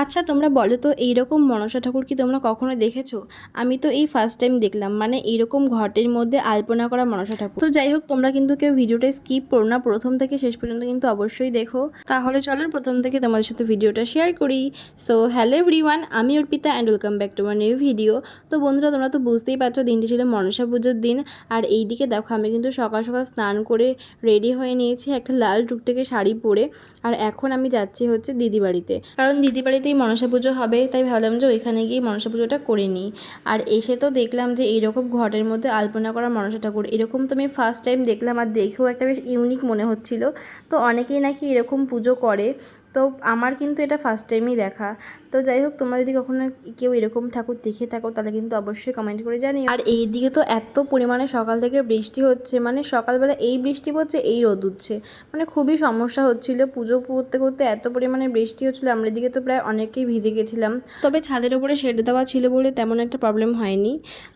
আচ্ছা তোমরা বলো তো এইরকম মনসা ঠাকুর কি তোমরা কখনো দেখেছো? আমি তো এই ফার্স্ট টাইম দেখলাম, মানে এইরকম ঘটের মধ্যে আলপনা করা মনসা ঠাকুর। তো যাই হোক, তোমরা কিন্তু কেউ ভিডিওটা স্কিপ করো না, প্রথম থেকে শেষ পর্যন্ত কিন্তু অবশ্যই দেখো। তাহলে চলো প্রথম থেকে তোমাদের সাথে ভিডিওটা শেয়ার করি। সো হ্যালো এভরিওয়ান, আমি Arpita and welcome back to my new video. তো বন্ধুরা, তোমরা তো বুঝতেই পারছো দিনটি ছিল মনসা পুজোর দিন। আর এই দিকে দেখো, আমি কিন্তু সকাল সকাল স্নান করে রেডি হয়ে নিয়েছি একটা লাল টুকটুকে শাড়ি পরে। আর এখন আমি যাচ্ছি হচ্ছে দিদি বাড়িতে, কারণ দিদি বাড়িতেই মনসা পুজো হবে, তাই ভাবলাম যে ওইখানে গিয়ে মনসা পুজোটা করে নিই। আর এসে তো দেখলাম যে এইরকম ঘটের মধ্যে আলপনা করা মনসা ঠাকুর, এরকম তো আমি ফার্স্ট টাইম দেখলাম। আর দেখেও একটা বেশ ইউনিক মনে হচ্ছিল। তো অনেকেই নাকি এরকম পুজো করে, তো আমার কিন্তু এটা ফার্স্ট টাইমই দেখা। তো যাই হোক, তোমরা যদি কখনো কেউ এরকম ঠাকুর দেখে থাকো তাহলে কিন্তু অবশ্যই কমেন্ট করে জানিও। আর এই দিকে তো এত পরিমাণে সকাল থেকে বৃষ্টি হচ্ছে, মানে সকালবেলা এই বৃষ্টি পড়ছে, এই রোদ উঠছে, মানে খুবই সমস্যা হচ্ছিল। পুজো করতে করতে এত পরিমাণে বৃষ্টি হচ্ছিলো, আমরা দিকে তো প্রায় অনেকেই ভিজে গেছিলাম। তবে ছাদের উপরে শেড দেওয়া ছিল বলে তেমন একটা প্রবলেম হয়নি।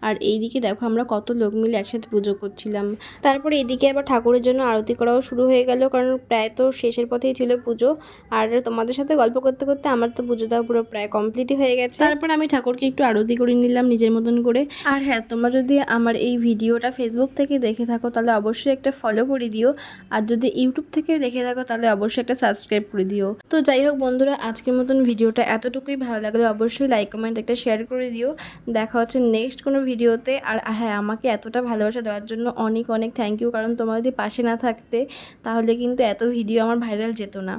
আর এইদিকে দেখো, আমরা কত লোক মিলে একসাথে পুজো করছিলাম। তারপরে এদিকে আবার ঠাকুরের জন্য আরতি করাও শুরু হয়ে গেল, কারণ প্রায় তো শেষের পথেই ছিল পুজো। আর তোমাদের সাথে গল্প করতে করতে আমার তো পুজোটা পুরো প্রায় কমপ্লিটই হয়ে গেছে। তারপর আমি ঠাকুরকে একটু আরতি করে নিলাম নিজের মতন করে। আর হ্যাঁ, তোমরা যদি আমার এই ভিডিওটা ফেসবুক থেকে দেখে থাকো তাহলে অবশ্যই একটা ফলো করে দিও। আর যদি ইউটিউব থেকে দেখে থাকো তাহলে অবশ্যই একটা সাবস্ক্রাইব করে দিও। তো যাই হোক বন্ধুরা, আজকের মতন ভিডিওটা এতটুকুই। ভালো লাগলে অবশ্যই লাইক কমেন্ট একটা শেয়ার করে দিও। দেখা হচ্ছে নেক্সট কোনো ভিডিওতে। আর হ্যাঁ, আমাকে এতটা ভালোবাসা দেওয়ার জন্য অনেক অনেক থ্যাংক ইউ, কারণ তোমরা যদি পাশে না থাকতে তাহলে কিন্তু এত ভিডিও আমার ভাইরাল যেত না।